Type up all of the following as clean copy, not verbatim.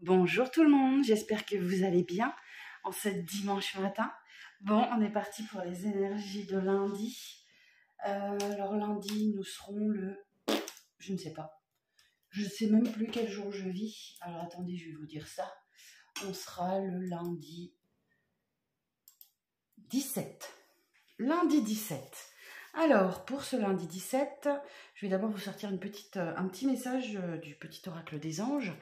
Bonjour tout le monde, j'espère que vous allez bien en ce dimanche matin. Bon, on est parti pour les énergies de lundi. Alors lundi, nous serons le... Je ne sais pas. Je ne sais même plus quel jour je vis. Alors attendez, je vais vous dire ça. On sera le lundi 17. Lundi 17. Alors, pour ce lundi 17, je vais d'abord vous sortir un petit message du petit oracle des anges.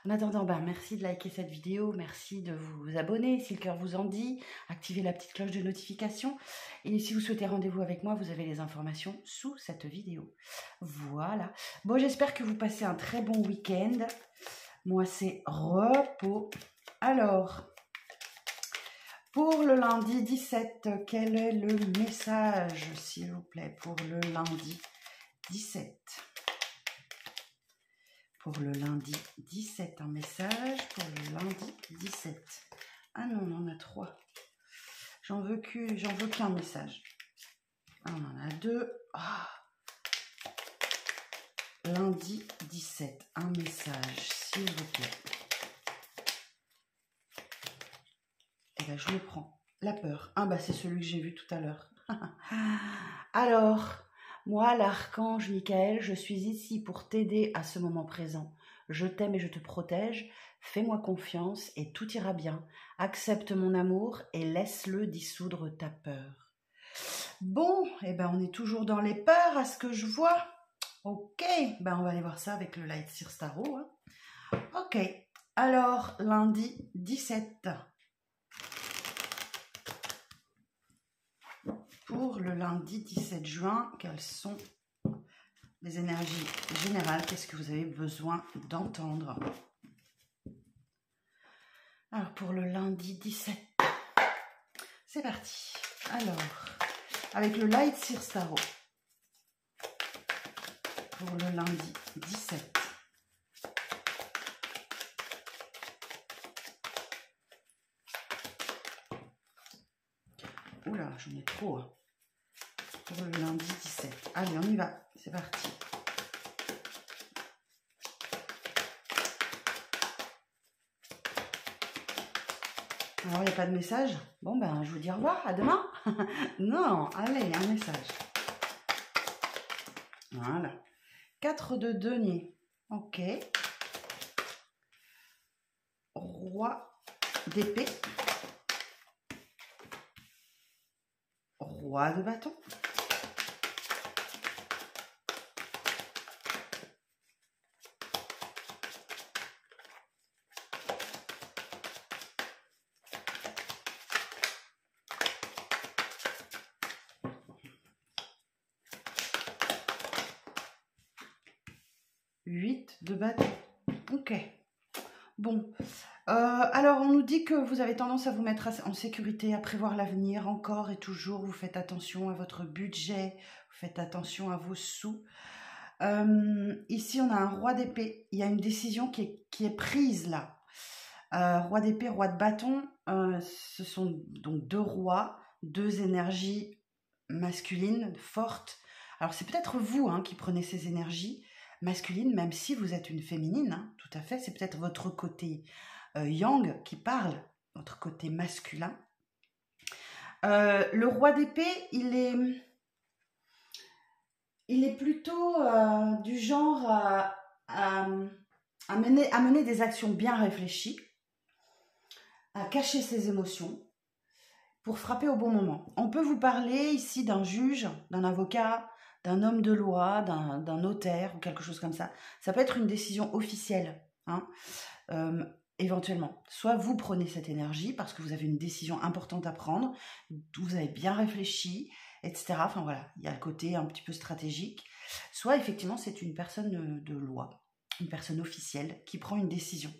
En attendant, merci de liker cette vidéo, merci de vous abonner si le cœur vous en dit, activez la petite cloche de notification. Et si vous souhaitez rendez-vous avec moi, vous avez les informations sous cette vidéo. Voilà. Bon, j'espère que vous passez un très bon week-end. Moi, c'est repos. Alors... pour le lundi 17, quel est le message, s'il vous plaît, pour le lundi 17? Pour le lundi 17, un message pour le lundi 17. Ah non, on en a 3. J'en veux qu'un message. On en a 2. Ah. Lundi 17, un message, s'il vous plaît. Et là, je le prends. La peur. Ah c'est celui que j'ai vu tout à l'heure. Alors, moi, l'archange Michael, je suis ici pour t'aider à ce moment présent. Je t'aime et je te protège. Fais-moi confiance et tout ira bien. Accepte mon amour et laisse-le dissoudre ta peur. Bon, on est toujours dans les peurs à ce que je vois. Ok, on va aller voir ça avec le Light Seer Tarot. Ok, alors lundi 17. Pour le lundi 17 juin, quelles sont les énergies générales? Qu'est-ce que vous avez besoin d'entendre? Alors, pour le lundi 17, c'est parti. Alors, avec le Light Seer Tarot, pour le lundi 17. Oula, j'en ai trop. Pour le lundi 17. Allez, on y va. C'est parti. Alors, il n'y a pas de message. Bon, je vous dis au revoir. À demain. Non, allez, un message. Voilà. 4 de denier. Ok. Roi d'épée. Roi de bâton. De bâton. Ok. Bon. Alors, on nous dit que vous avez tendance à vous mettre en sécurité, à prévoir l'avenir encore et toujours. Vous faites attention à votre budget, vous faites attention à vos sous. Ici, on a un roi d'épée. Il y a une décision qui est prise là. Roi d'épée, roi de bâton, ce sont donc deux rois, deux énergies masculines fortes. Alors, c'est peut-être vous qui prenez ces énergies masculine, même si vous êtes une féminine, tout à fait, c'est peut-être votre côté yang qui parle, votre côté masculin. Le roi d'épée, il est plutôt du genre à mener des actions bien réfléchies, à cacher ses émotions, pour frapper au bon moment. On peut vous parler ici d'un juge, d'un avocat, d'un homme de loi, d'un notaire ou quelque chose comme ça. Ça peut être une décision officielle, éventuellement. Soit vous prenez cette énergie parce que vous avez une décision importante à prendre, vous avez bien réfléchi, etc. Enfin voilà, il y a le côté un petit peu stratégique. Soit effectivement c'est une personne de loi, une personne officielle qui prend une décision.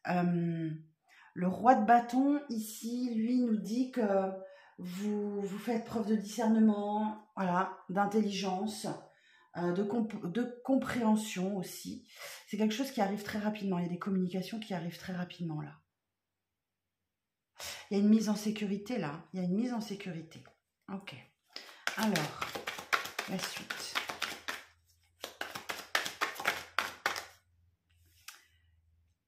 Le roi de bâton, ici, lui, nous dit que vous faites preuve de discernement, voilà, d'intelligence, de compréhension aussi. C'est quelque chose qui arrive très rapidement. Il y a des communications qui arrivent très rapidement, là. Il y a une mise en sécurité, là. Il y a une mise en sécurité. Ok. Alors, la suite.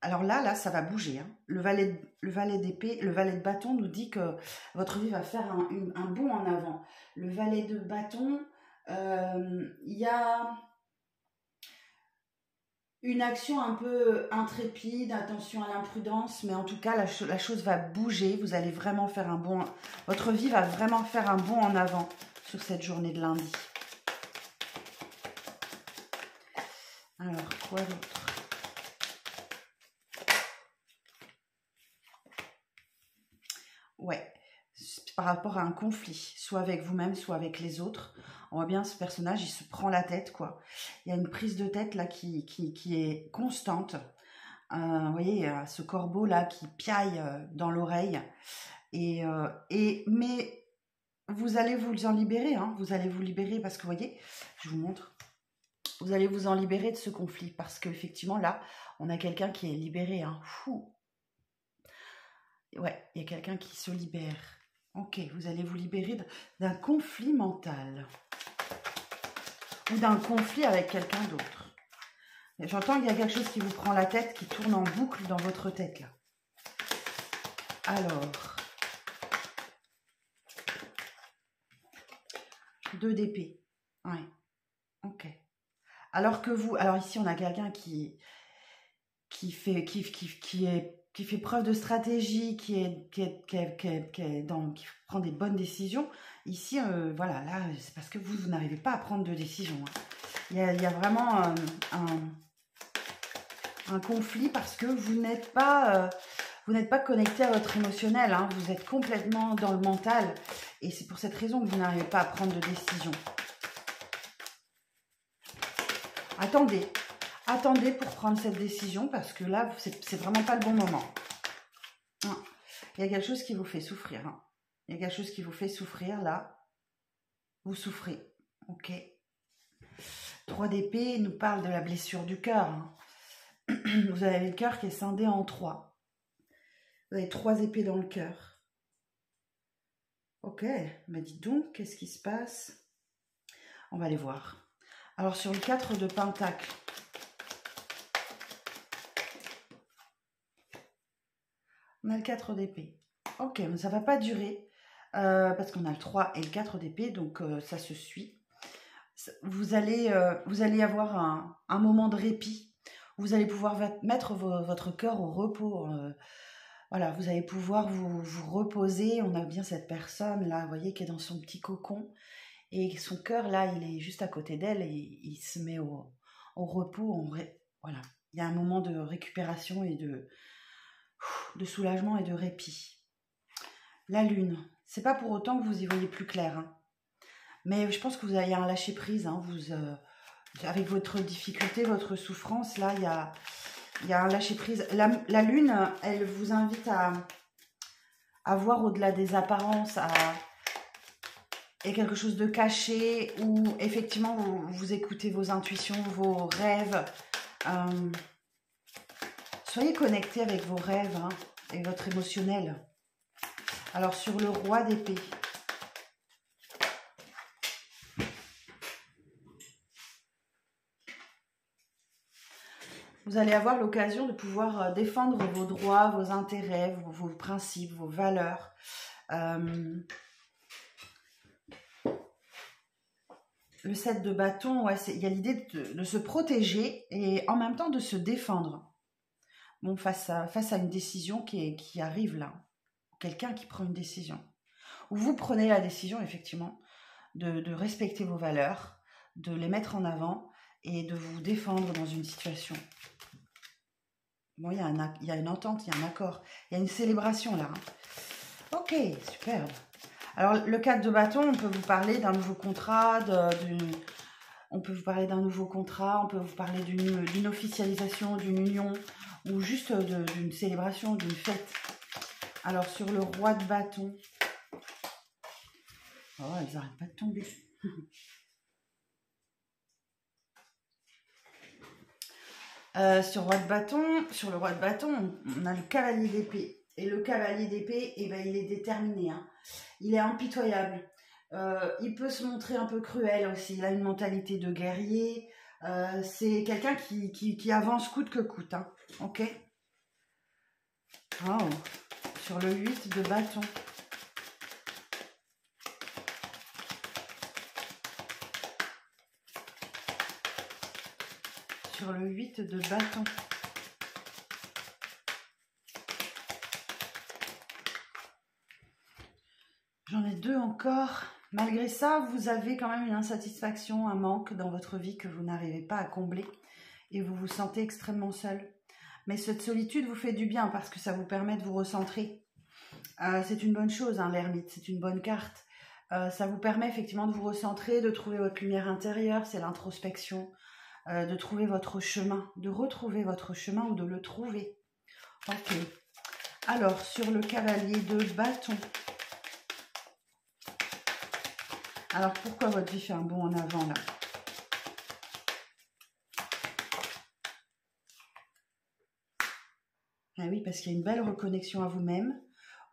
alors là, ça va bouger. Hein. Le valet d'épée, le valet de bâton nous dit que votre vie va faire un bond en avant. Le valet de bâton, il y a une action un peu intrépide, attention à l'imprudence, mais en tout cas, la chose va bouger. Vous allez vraiment faire un bond. Votre vie va vraiment faire un bond en avant sur cette journée de lundi. Alors, quoi d'autre? Ouais, par rapport à un conflit, soit avec vous-même, soit avec les autres. On voit bien ce personnage, il se prend la tête, quoi. Il y a une prise de tête là qui est constante. Vous voyez, il y a ce corbeau là qui piaille dans l'oreille. Mais vous allez vous en libérer, hein. Vous allez vous libérer parce que, vous voyez, je vous montre. Vous allez vous en libérer de ce conflit parce qu'effectivement, là, on a quelqu'un qui est libéré. Hein. Fou. Ouais, il y a quelqu'un qui se libère. Ok, vous allez vous libérer d'un conflit mental. Ou d'un conflit avec quelqu'un d'autre. J'entends qu'il y a quelque chose qui vous prend la tête, qui tourne en boucle dans votre tête, là. Alors. 2 d'épée. Ouais. Ok. Alors que vous... Alors ici, on a quelqu'un qui fait preuve de stratégie, qui prend des bonnes décisions. Ici, voilà, là, c'est parce que vous n'arrivez pas à prendre de décision. Hein. Il y a vraiment un conflit parce que vous n'êtes pas connecté à votre émotionnel. Hein. Vous êtes complètement dans le mental. Et c'est pour cette raison que vous n'arrivez pas à prendre de décision. Attendez pour prendre cette décision parce que là, c'est vraiment pas le bon moment. Il y a quelque chose qui vous fait souffrir. Hein. Il y a quelque chose qui vous fait souffrir là. Vous souffrez. Ok. 3 d'épée nous parle de la blessure du cœur. Hein. Vous avez le cœur qui est scindé en 3. Vous avez 3 épées dans le cœur. Ok. Mais dites donc, qu'est-ce qui se passe? On va aller voir. Alors sur le 4 de Pentacle. On a le 4 d'épée. Ok, mais ça ne va pas durer parce qu'on a le 3 et le 4 d'épée, donc ça se suit. Vous allez avoir un moment de répit. Vous allez pouvoir mettre votre cœur au repos. Voilà, vous allez pouvoir vous reposer. On a bien cette personne là, vous voyez, qui est dans son petit cocon. Et son cœur là, il est juste à côté d'elle et il se met au repos. Voilà, il y a un moment de récupération et de soulagement et de répit. La lune, c'est pas pour autant que vous y voyez plus clair, hein. Mais je pense que vous avez un lâcher prise, hein. Avec votre difficulté, votre souffrance, là, il y a un lâcher prise. La lune, elle vous invite à voir au-delà des apparences, et quelque chose de caché où effectivement vous écoutez vos intuitions, vos rêves. Soyez connecté avec vos rêves, hein, et votre émotionnel. Alors sur le roi d'épée, vous allez avoir l'occasion de pouvoir défendre vos droits, vos intérêts, vos principes, vos valeurs. Le 7 de bâton, ouais, il y a l'idée de se protéger et en même temps de se défendre. Bon, face à une décision qui arrive là. Quelqu'un qui prend une décision. Ou vous prenez la décision, effectivement, de respecter vos valeurs, de les mettre en avant et de vous défendre dans une situation. Bon, il y a une entente, il y a un accord, il y a une célébration là. Hein. Ok, superbe. Alors, le 4 de bâton, on peut vous parler d'un nouveau contrat, on peut vous parler d'un nouveau contrat, on peut vous parler d'une officialisation, d'une union, ou juste d'une célébration, d'une fête. Alors, sur le roi de bâton, oh, ils n'arrêtent pas de tomber. Sur le roi de bâton, on a le cavalier d'épée. Et le cavalier d'épée, eh ben, il est déterminé. Hein. Il est impitoyable. Il peut se montrer un peu cruel aussi. Il a une mentalité de guerrier. C'est quelqu'un qui avance coûte que coûte. Hein. Ok ? Oh, sur le 8 de bâton. Sur le 8 de bâton. J'en ai 2 encore. Malgré ça, vous avez quand même une insatisfaction, un manque dans votre vie que vous n'arrivez pas à combler et vous vous sentez extrêmement seul. Mais cette solitude vous fait du bien parce que ça vous permet de vous recentrer. C'est une bonne chose, hein, l'ermite, c'est une bonne carte. Ça vous permet effectivement de vous recentrer, de trouver votre lumière intérieure, c'est l'introspection, de trouver votre chemin, de retrouver votre chemin ou de le trouver. Ok. Alors, sur le cavalier de bâton. Alors, pourquoi votre vie fait un bond en avant, là? Ah oui, parce qu'il y a une belle reconnexion à vous-même,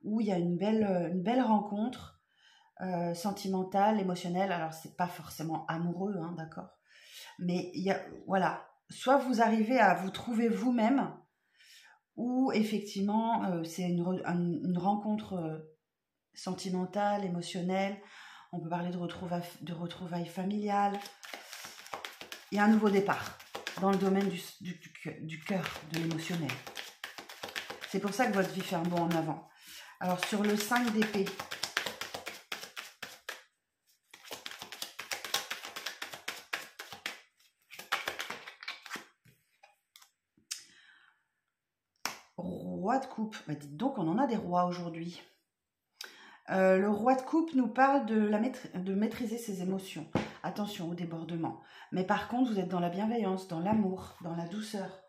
où il y a une belle rencontre sentimentale, émotionnelle. Alors, c'est pas forcément amoureux, hein, d'accord? Mais il y a, voilà, soit vous arrivez à vous trouver vous-même, ou effectivement, c'est une rencontre sentimentale, émotionnelle. On peut parler de retrouvailles familiales. Il y a un nouveau départ dans le domaine du cœur, de l'émotionnel. C'est pour ça que votre vie fait un bond en avant. Alors, sur le 5 d'épée, roi de coupe. Bah, dites donc, on en a des rois aujourd'hui. Le roi de coupe nous parle de maîtriser ses émotions. Attention au débordement. Mais par contre, vous êtes dans la bienveillance, dans l'amour, dans la douceur.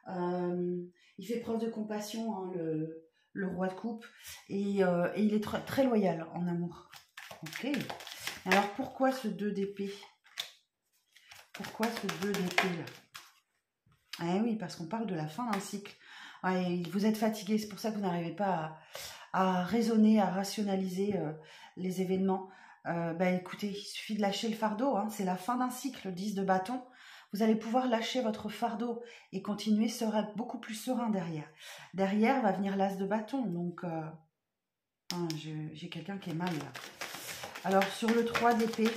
Il fait preuve de compassion, hein, le roi de coupe. Et il est très loyal en amour. Ok. Alors, pourquoi ce 2 d'épée? Pourquoi ce 2 d'épée là? Eh oui, parce qu'on parle de la fin d'un cycle. Ouais, vous êtes fatigué, c'est pour ça que vous n'arrivez pas à raisonner, à rationaliser les événements. Écoutez, il suffit de lâcher le fardeau, hein, c'est la fin d'un cycle, le 10 de bâton. Vous allez pouvoir lâcher votre fardeau et continuer, sera beaucoup plus serein derrière. Derrière va venir l'as de bâton, donc j'ai quelqu'un qui est mal là. Alors sur le 3 d'épée,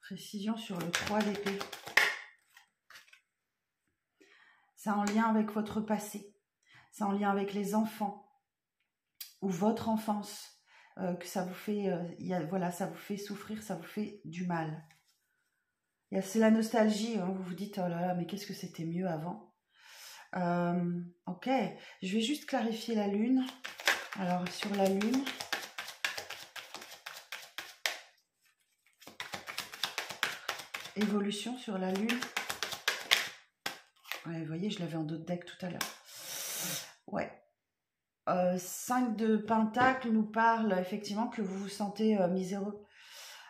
précision sur le 3 d'épée. C'est en lien avec votre passé, c'est en lien avec les enfants ou votre enfance que ça vous fait, voilà, ça vous fait souffrir, ça vous fait du mal. C'est la nostalgie, hein, vous vous dites, oh là là, mais qu'est-ce que c'était mieux avant. Ok, je vais juste clarifier la lune. Alors, sur la lune, évolution sur la lune. Ouais, vous voyez, je l'avais en dos de deck tout à l'heure. Ouais. 5 de Pentacle nous parle effectivement que vous vous sentez miséreux.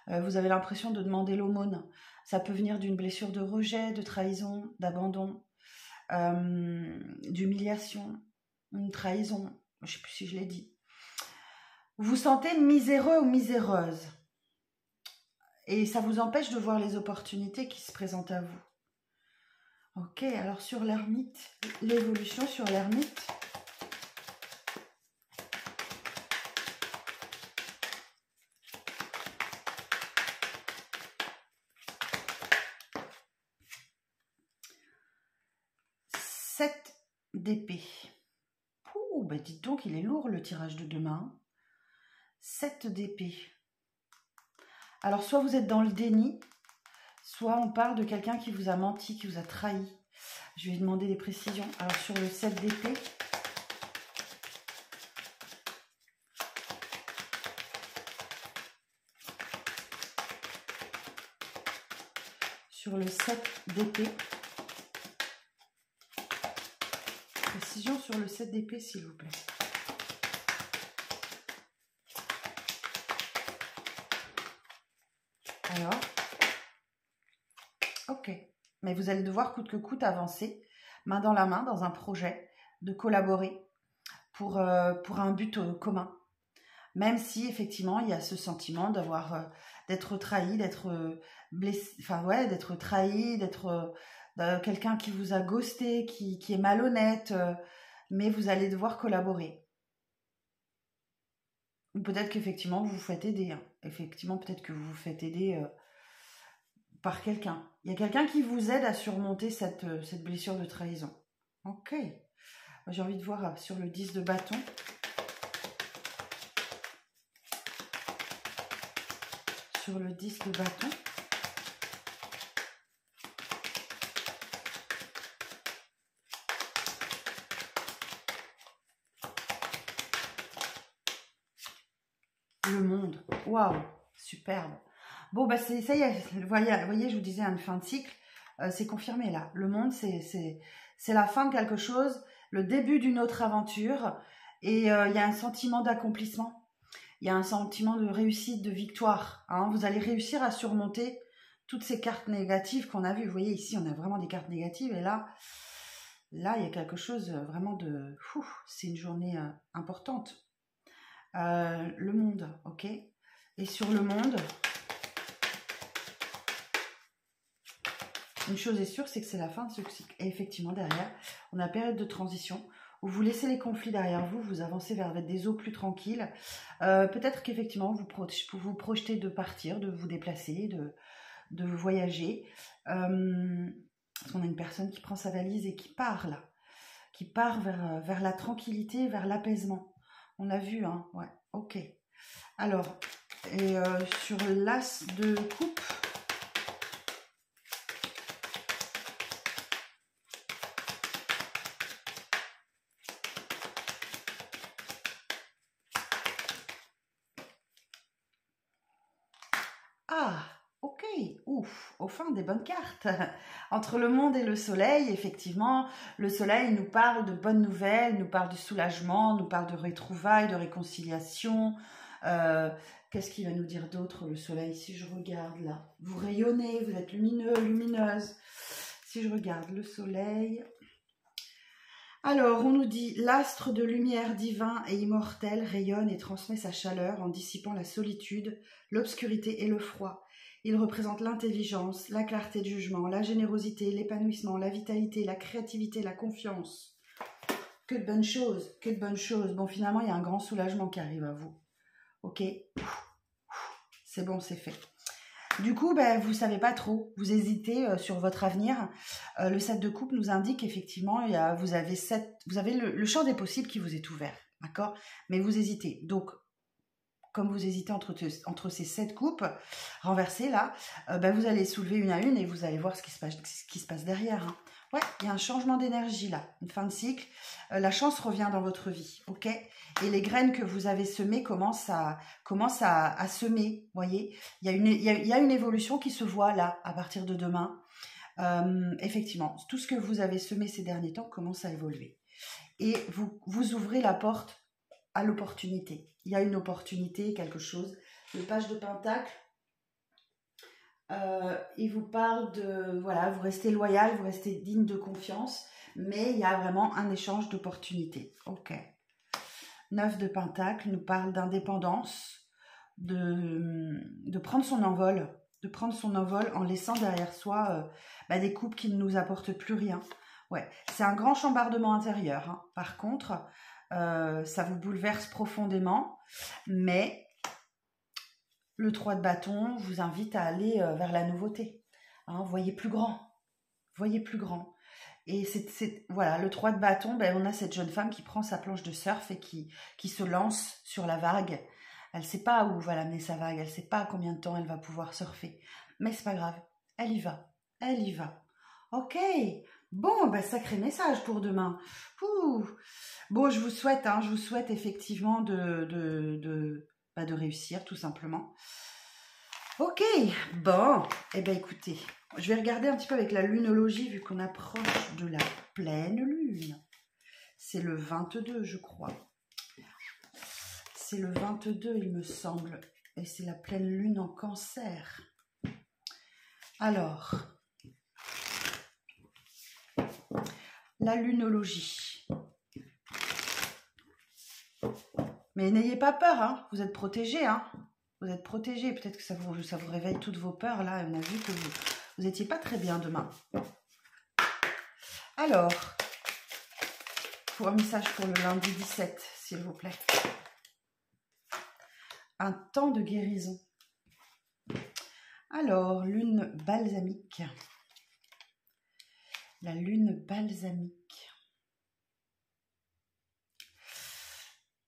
Vous avez l'impression de demander l'aumône. Ça peut venir d'une blessure de rejet, de trahison, d'abandon, d'humiliation, une trahison. Je ne sais plus si je l'ai dit. Vous vous sentez miséreux ou miséreuse. Et ça vous empêche de voir les opportunités qui se présentent à vous. Ok, alors sur l'ermite, l'évolution sur l'ermite. D'épée. Ouh, bah dites donc, il est lourd le tirage de demain. 7 d'épée. Alors, soit vous êtes dans le déni, soit on parle de quelqu'un qui vous a menti, qui vous a trahi. Je vais demander des précisions. Alors, sur le 7 d'épée, sur le 7 d'épée, précision sur le 7 d'épée, s'il vous plaît. Alors, ok. Mais vous allez devoir coûte que coûte avancer, main dans la main, dans un projet, de collaborer pour un but commun. Même si, effectivement, il y a ce sentiment d'être trahi, d'être blessé, enfin ouais, d'être trahi, quelqu'un qui vous a ghosté, qui est malhonnête, mais vous allez devoir collaborer. Ou peut-être qu'effectivement, vous vous faites aider. Hein. Effectivement, peut-être que vous vous faites aider par quelqu'un. Il y a quelqu'un qui vous aide à surmonter cette blessure de trahison. Ok. J'ai envie de voir sur le 10 de bâton. Sur le 10 de bâton. Le monde. Waouh, superbe. Bon, bah ça y est, vous voyez, je vous disais, une fin de cycle, c'est confirmé là. Le monde, c'est la fin de quelque chose, le début d'une autre aventure, et il y a un sentiment d'accomplissement, il y a un sentiment de réussite, de victoire. Hein. Vous allez réussir à surmonter toutes ces cartes négatives qu'on a vues. Vous voyez, ici, on a vraiment des cartes négatives, et là, il y a quelque chose vraiment de... C'est une journée importante. Le monde, ok. Et sur le monde, une chose est sûre, c'est que c'est la fin de ce cycle. Et effectivement, derrière, on a période de transition où vous laissez les conflits derrière vous, vous avancez vers des eaux plus tranquilles. Peut-être qu'effectivement, vous projetez de partir, de vous déplacer, de voyager. Parce qu'on a une personne qui prend sa valise et qui part là, qui part vers la tranquillité, vers l'apaisement. On l'a vu, hein, ouais, ok. Alors, et sur l'as de coupe, ah, ok, ouf, au fin des bonnes cartes. Entre le monde et le soleil, effectivement, le soleil nous parle de bonnes nouvelles, nous parle de soulagement, nous parle de retrouvailles, de réconciliation. Qu'est-ce qu'il va nous dire d'autre, le soleil? Si je regarde là, vous rayonnez, vous êtes lumineux, lumineuse. Si je regarde le soleil... Alors, on nous dit, l'astre de lumière divin et immortel rayonne et transmet sa chaleur en dissipant la solitude, l'obscurité et le froid. Il représente l'intelligence, la clarté de jugement, la générosité, l'épanouissement, la vitalité, la créativité, la confiance. Que de bonnes choses, que de bonnes choses. Bon, finalement, il y a un grand soulagement qui arrive à vous. Ok, c'est bon, c'est fait. Du coup, ben, vous ne savez pas trop, vous hésitez sur votre avenir. Le 7 de coupe nous indique effectivement, vous avez le champ des possibles qui vous est ouvert, d'accord? Mais vous hésitez. Donc, comme vous hésitez entre ces 7 coupes renversées là, ben, vous allez soulever une à une et vous allez voir ce qui se passe derrière. Hein. Ouais, il y a un changement d'énergie là, une fin de cycle. La chance revient dans votre vie, ok? Et les graines que vous avez semées commencent à semer, voyez? Il y a une évolution qui se voit là, à partir de demain. Effectivement, tout ce que vous avez semé ces derniers temps commence à évoluer. Et vous ouvrez la porte à l'opportunité. Il y a une opportunité, quelque chose. Le page de Pentacle, il vous parle de, voilà, vous restez loyal, vous restez digne de confiance, mais il y a vraiment un échange d'opportunités. Ok. 9 de Pentacle nous parle d'indépendance, de prendre son envol, en laissant derrière soi des coupes qui ne nous apportent plus rien. Ouais, c'est un grand chambardement intérieur. Hein. Par contre, ça vous bouleverse profondément, mais le 3 de bâton vous invite à aller vers la nouveauté. Hein, voyez plus grand. Voyez plus grand. Et voilà, le 3 de bâton, ben, on a cette jeune femme qui prend sa planche de surf et qui se lance sur la vague. Elle ne sait pas où va l'amener sa vague, elle ne sait pas combien de temps elle va pouvoir surfer. Mais c'est pas grave, elle y va. Elle y va. Ok, bon, ben, sacré message pour demain. Ouh. Bon, je vous souhaite effectivement de réussir, tout simplement. Ok, bon, eh bien écoutez, je vais regarder un petit peu avec la lunologie vu qu'on approche de la pleine lune. C'est le 22, je crois. C'est le 22, il me semble. Et c'est la pleine lune en Cancer. Alors, la lunologie. Mais n'ayez pas peur, hein, vous êtes protégés, hein. Vous êtes protégés, peut-être que ça vous réveille toutes vos peurs, là. On a vu que vous n'étiez pas très bien demain. Alors, pour un message pour le lundi 17, s'il vous plaît. Un temps de guérison. Alors, lune balsamique. La lune balsamique.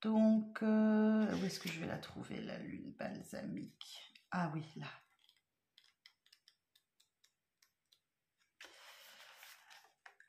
Donc, où est-ce que je vais la trouver, la lune balsamique? Ah oui, là.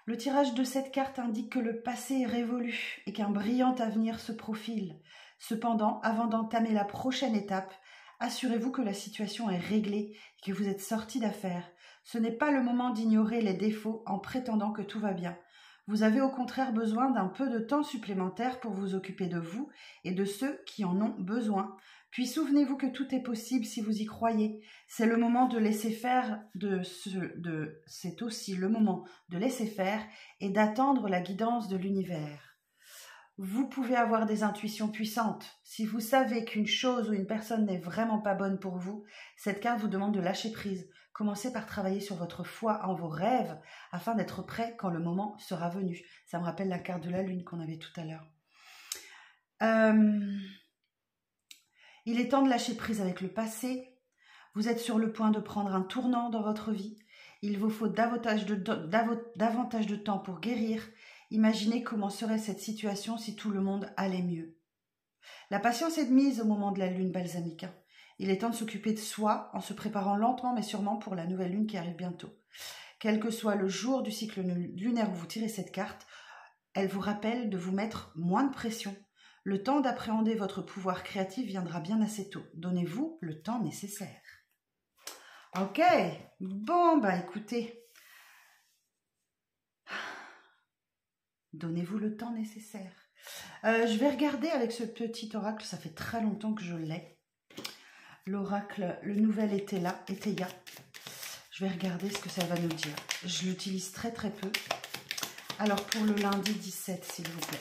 Le tirage de cette carte indique que le passé est révolu et qu'un brillant avenir se profile. Cependant, avant d'entamer la prochaine étape, assurez-vous que la situation est réglée et que vous êtes sorti d'affaire. Ce n'est pas le moment d'ignorer les défauts en prétendant que tout va bien. Vous avez au contraire besoin d'un peu de temps supplémentaire pour vous occuper de vous et de ceux qui en ont besoin. Puis souvenez-vous que tout est possible si vous y croyez. C'est le moment de laisser faire, c'est aussi le moment de laisser faire et d'attendre la guidance de l'univers. Vous pouvez avoir des intuitions puissantes. Si vous savez qu'une chose ou une personne n'est vraiment pas bonne pour vous, cette carte vous demande de lâcher prise. Commencez par travailler sur votre foi en vos rêves afin d'être prêt quand le moment sera venu. Ça me rappelle la carte de la lune qu'on avait tout à l'heure. Il est temps de lâcher prise avec le passé. Vous êtes sur le point de prendre un tournant dans votre vie. Il vous faut davantage de temps pour guérir. Imaginez comment serait cette situation si tout le monde allait mieux. La patience est de mise au moment de la lune balsamique. Il est temps de s'occuper de soi en se préparant lentement mais sûrement pour la nouvelle lune qui arrive bientôt. Quel que soit le jour du cycle lunaire où vous tirez cette carte, elle vous rappelle de vous mettre moins de pression. Le temps d'appréhender votre pouvoir créatif viendra bien assez tôt. Donnez-vous le temps nécessaire. Ok, bon, bah écoutez, donnez-vous le temps nécessaire. Je vais regarder avec ce petit oracle, ça fait très longtemps que je l'ai. L'oracle, le nouvel Eteia. Je vais regarder ce que ça va nous dire. Je l'utilise très très peu. Alors pour le lundi 17, s'il vous plaît.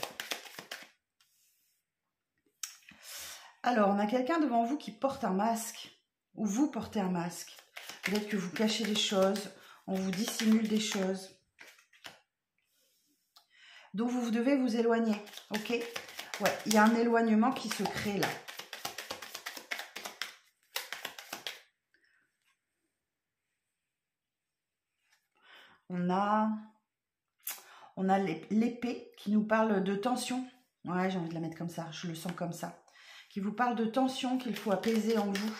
Alors, on a quelqu'un devant vous qui porte un masque, ou vous portez un masque. Peut-être que vous cachez des choses, on vous dissimule des choses. Donc, vous devez vous éloigner, ok? Ouais, il y a un éloignement qui se crée là. On a l'épée qui nous parle de tension. Ouais, j'ai envie de la mettre comme ça, je le sens comme ça. Qui vous parle de tension qu'il faut apaiser en vous.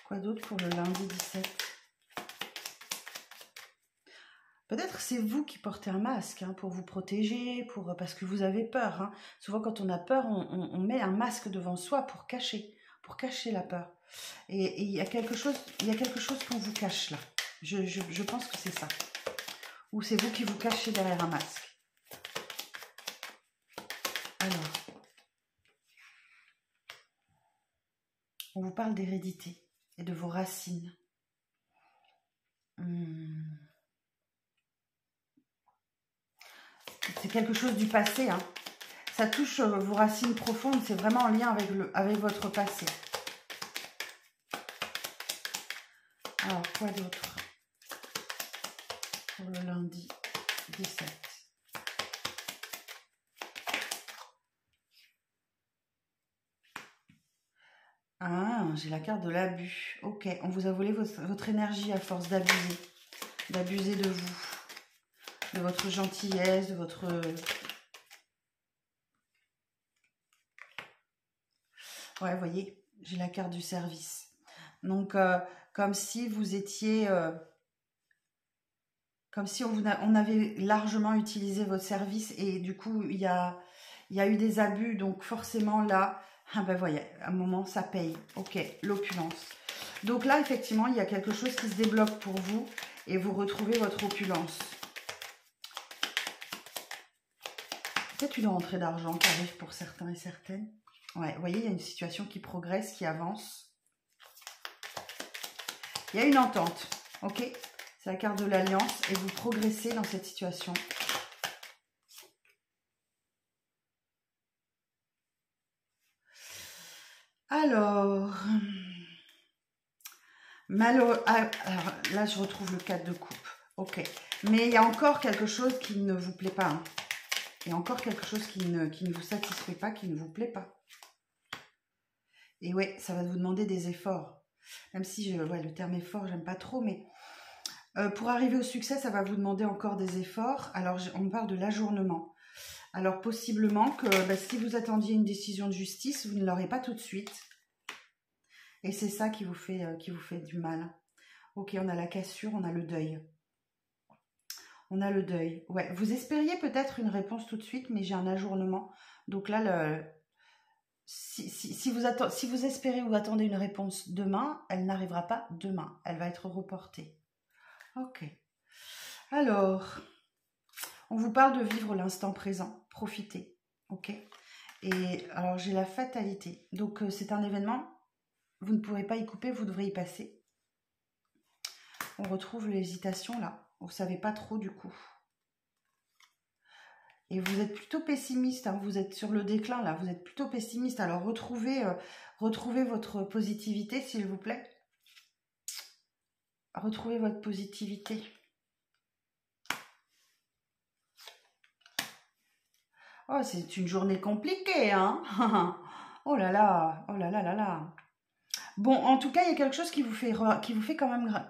Quoi d'autre pour le lundi 17? Peut-être c'est vous qui portez un masque hein, pour vous protéger, parce que vous avez peur. Hein. Souvent quand on a peur, on met un masque devant soi pour cacher la peur. Et il y a quelque chose qu'on vous cache là. Je pense que c'est ça. Ou c'est vous qui vous cachez derrière un masque. Alors, on vous parle d'hérédité et de vos racines. C'est quelque chose du passé. Hein. Ça touche vos racines profondes. C'est vraiment en lien avec votre passé. Alors, quoi d'autre pour le lundi 17? Ah, j'ai la carte de l'abus. Ok, on vous a volé votre énergie à force d'abuser de vous, de votre gentillesse, de votre... Ouais, vous voyez, j'ai la carte du service. Donc, comme si vous étiez... comme si on avait largement utilisé votre service et du coup, il y a eu des abus. Donc, forcément, là... Ah ben voyez, à un moment, ça paye. Ok, l'opulence. Donc là, effectivement, il y a quelque chose qui se débloque pour vous et vous retrouvez votre opulence. Peut-être une rentrée d'argent qui arrive pour certains et certaines. Ouais, vous voyez, il y a une situation qui progresse, qui avance. Il y a une entente, ok? C'est la carte de l'alliance et vous progressez dans cette situation. Alors, Malheureux. Ah, alors, là, je retrouve le 4 de coupe. Ok. Mais il y a encore quelque chose qui ne vous plaît pas. Hein. Il y a encore quelque chose qui ne vous satisfait pas, qui ne vous plaît pas. Et ouais, ça va vous demander des efforts. Même si ouais, le terme effort, j'aime pas trop, mais pour arriver au succès, ça va vous demander encore des efforts. Alors, on me parle de l'ajournement. Alors, possiblement que si vous attendiez une décision de justice, vous ne l'aurez pas tout de suite. Et c'est ça qui vous fait du mal. Ok, on a la cassure, on a le deuil. On a le deuil. Ouais, vous espériez peut-être une réponse tout de suite, mais j'ai un ajournement. Donc là, si vous espérez ou attendez une réponse demain, elle n'arrivera pas demain. Elle va être reportée. Ok. Alors, on vous parle de vivre l'instant présent. Profitez. Ok. Et alors, j'ai la fatalité. Donc, c'est un événement. Vous ne pourrez pas y couper, vous devrez y passer. On retrouve l'hésitation là. Vous ne savez pas trop du coup. Et vous êtes plutôt pessimiste, hein, vous êtes sur le déclin là, vous êtes plutôt pessimiste. Alors retrouvez votre positivité s'il vous plaît. Retrouvez votre positivité. Oh, c'est une journée compliquée, hein. Oh là là, oh là là là là. Bon, en tout cas, il y a quelque chose qui vous fait quand même,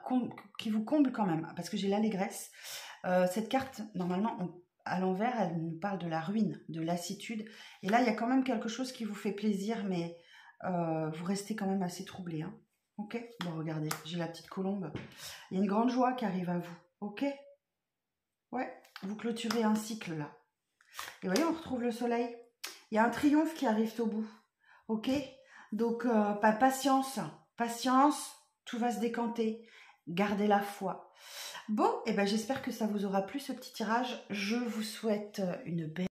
qui vous comble quand même, parce que j'ai l'allégresse. Cette carte, normalement, à l'envers, elle nous parle de la ruine, de lassitude. Et là, il y a quand même quelque chose qui vous fait plaisir, mais vous restez quand même assez troublé. Hein. Ok. Bon, regardez, j'ai la petite colombe. Il y a une grande joie qui arrive à vous. Ok. Ouais, vous clôturez un cycle là. Et voyez, on retrouve le soleil. Il y a un triomphe qui arrive au bout. Ok. Donc, patience, patience, tout va se décanter. Gardez la foi. Bon, et ben j'espère que ça vous aura plu ce petit tirage. Je vous souhaite une belle